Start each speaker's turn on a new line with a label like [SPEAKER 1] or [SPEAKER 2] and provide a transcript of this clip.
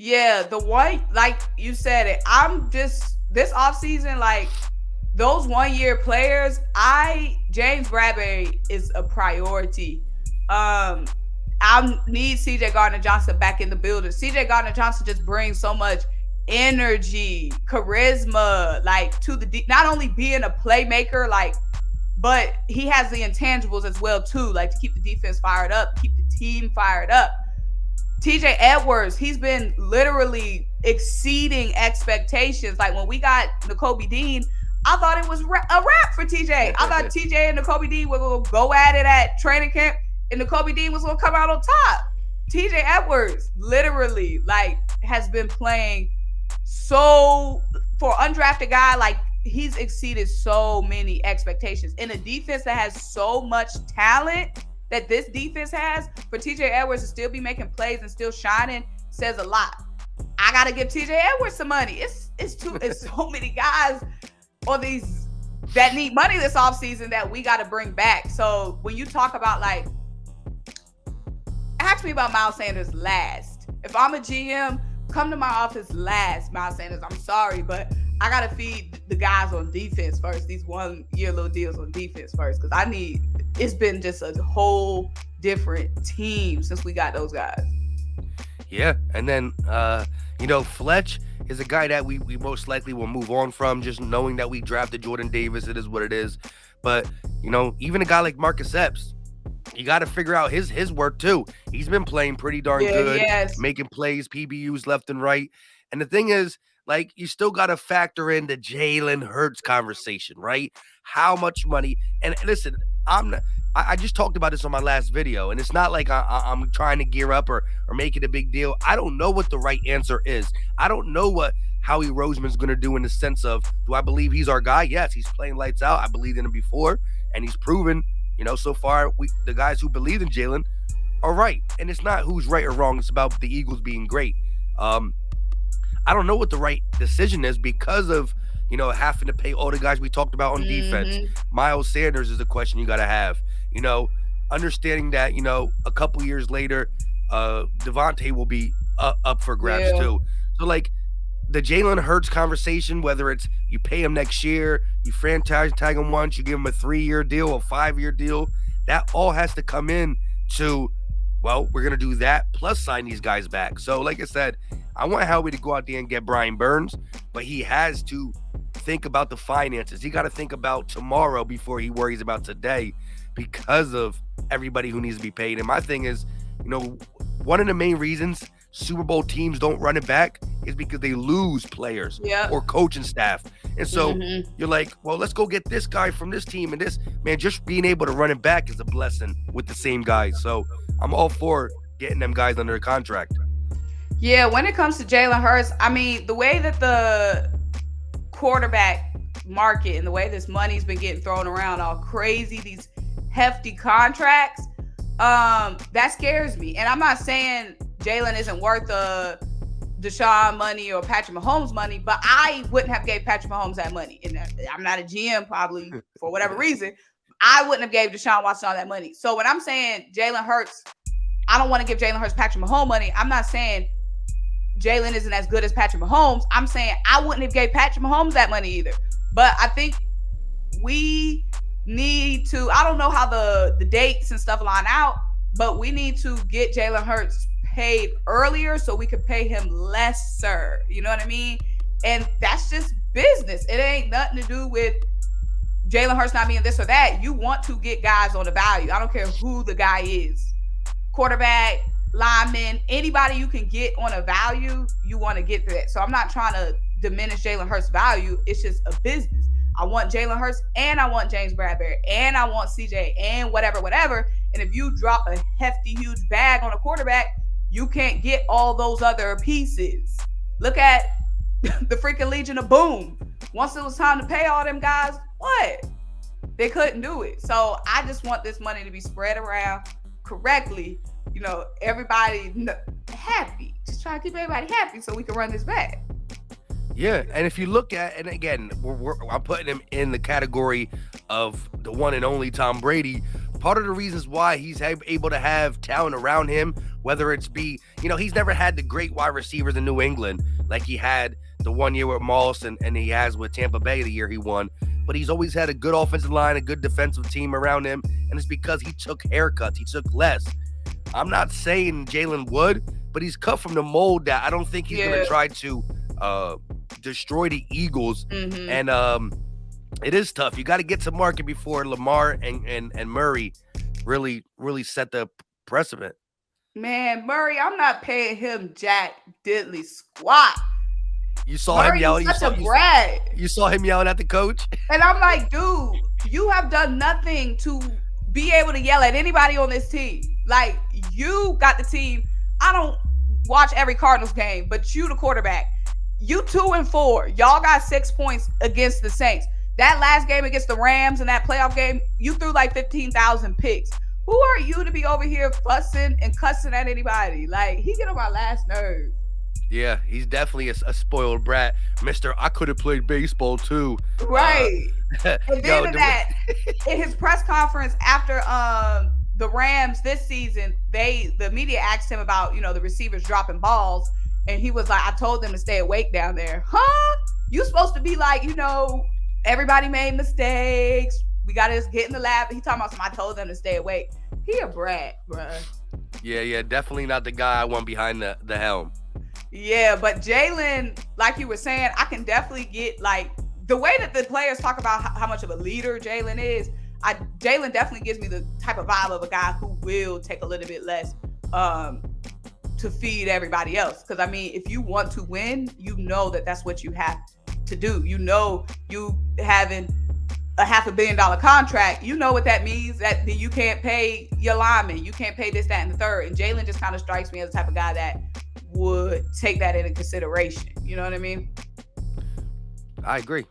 [SPEAKER 1] Yeah, the one, like you said it, I'm just, this offseason, like, those 1 year players, James Bradberry is a priority. I need CJ Gardner Johnson back in the building. CJ Gardner Johnson just brings so much energy, charisma, like, to the not only being a playmaker, like, but he has the intangibles as well too, like, to keep the defense fired up, keep the team fired up. TJ Edwards, he's been literally exceeding expectations. Like, when we got Nakobe Dean, I thought it was a wrap for TJ. I thought TJ and Nakobe Dean were going to go at it at training camp, and Nakobe Dean was going to come out on top. TJ Edwards literally, like, has been playing so, for an undrafted guy, like, he's exceeded so many expectations. In a defense that has so much talent that this defense has, for TJ Edwards to still be making plays and still shining says a lot. I got to give TJ Edwards some money. It's so many guys on these that need money this offseason that we got to bring back. So when you talk about, like, ask me about Miles Sanders last. If I'm a GM, come to my office last, Miles Sanders. I'm sorry, but I got to feed the guys on defense first. These 1 year little deals on defense first. Because it's been just a whole different team since we got those guys.
[SPEAKER 2] Yeah. And then, Fletch is a guy that we most likely will move on from, just knowing that we drafted Jordan Davis. It is what it is. But, even a guy like Marcus Epps, you got to figure out his work too. He's been playing pretty darn good, making plays, PBUs left and right. And the thing is, like, you still got to factor in the Jalen Hurts conversation, right? How much money? And listen, I just talked about this on my last video, and it's not like I'm trying to gear up or make it a big deal. I don't know what the right answer is. I don't know what Howie Roseman's going to do in the sense of, do I believe he's our guy? Yes, he's playing lights out. I believed in him before, and he's proven, so far, the guys who believe in Jalen are right. And it's not who's right or wrong. It's about the Eagles being great. I don't know what the right decision is because of, having to pay all the guys we talked about on defense. Miles Sanders is a question you got to have. Understanding that, a couple years later, Devontae will be up for grabs too. So, like, the Jalen Hurts conversation, whether it's you pay him next year, you franchise tag him once, you give him a 3-year deal, a 5-year deal, that all has to come in to, well, we're going to do that plus sign these guys back. So, like I said, I want Howie to go out there and get Brian Burns, but he has to think about the finances. He got to think about tomorrow before he worries about today because of everybody who needs to be paid. And my thing is, one of the main reasons Super Bowl teams don't run it back is because they lose players or coaching staff. And so you're like, well, let's go get this guy from this team and this. Man, just being able to run it back is a blessing with the same guys. So I'm all for getting them guys under a contract.
[SPEAKER 1] Yeah, when it comes to Jalen Hurts, I mean, the way that the quarterback market and the way this money's been getting thrown around all crazy, these hefty contracts, that scares me. And I'm not saying Jalen isn't worth Deshaun money or Patrick Mahomes money, but I wouldn't have gave Patrick Mahomes that money. And I'm not a GM, probably, for whatever reason. I wouldn't have gave Deshaun Watson all that money. So when I'm saying Jalen Hurts, I don't want to give Jalen Hurts Patrick Mahomes money. I'm not saying Jalen isn't as good as Patrick Mahomes. I'm saying I wouldn't have gave Patrick Mahomes that money either. But I think we need to, I don't know how the dates and stuff line out, but we need to get Jalen Hurts paid earlier so we can pay him lesser. You know what I mean? And that's just business. It ain't nothing to do with Jalen Hurts not being this or that. You want to get guys on the value. I don't care who the guy is. Quarterback, lineman, anybody you can get on a value, you want to get that. So I'm not trying to diminish Jalen Hurts' value. It's just a business. I want Jalen Hurts and I want James Bradberry and I want CJ and whatever. And if you drop a hefty, huge bag on a quarterback, you can't get all those other pieces. Look at the freaking Legion of Boom. Once it was time to pay all them guys, what? They couldn't do it. So I just want this money to be spread around correctly. Everybody happy. Just try to keep everybody happy so we can run this back.
[SPEAKER 2] Yeah, and if you look at, and again, I'm putting him in the category of the one and only Tom Brady, part of the reasons why he's able to have talent around him, whether it's he's never had the great wide receivers in New England like he had the 1 year with Moss and he has with Tampa Bay the year he won. But he's always had a good offensive line, a good defensive team around him, and it's because he took haircuts. He took less. I'm not saying Jalen would, but he's cut from the mold that I don't think he's going to try to destroy the Eagles.
[SPEAKER 1] Mm-hmm.
[SPEAKER 2] And it is tough. You got to get to market before Lamar and Murray really set the precedent.
[SPEAKER 1] Man, Murray, I'm not paying him jack diddly squat.
[SPEAKER 2] You saw him yelling. You saw him yelling at the coach.
[SPEAKER 1] And I'm like, dude, you have done nothing to be able to yell at anybody on this team. Like, you got the team. I don't watch every Cardinals game, but you the quarterback. You 2-4. Y'all got 6 points against the Saints. That last game against the Rams and that playoff game, you threw like 15,000 picks. Who are you to be over here fussing and cussing at anybody? Like, he get on my last nerve.
[SPEAKER 2] Yeah, he's definitely a spoiled brat. Mister, I could have played baseball too.
[SPEAKER 1] Right. And then in his press conference after the Rams this season, the media asked him about, the receivers dropping balls. And he was like, I told them to stay awake down there. Huh? You supposed to be like, everybody made mistakes. We got to just get in the lab. He talking about something. I told them to stay awake. He a brat, bruh.
[SPEAKER 2] Yeah, definitely not the guy I want behind the helm.
[SPEAKER 1] Yeah, but Jalen, like you were saying, I can definitely get like the way that the players talk about how much of a leader Jalen is. Jalen definitely gives me the type of vibe of a guy who will take a little bit less to feed everybody else. Because I mean, if you want to win, that's what you have to do. You having a $500 million contract, you know what that means, that you can't pay your linemen, you can't pay this, that, and the third. And Jalen just kind of strikes me as the type of guy that would take that into consideration. You know what I mean?
[SPEAKER 2] I agree.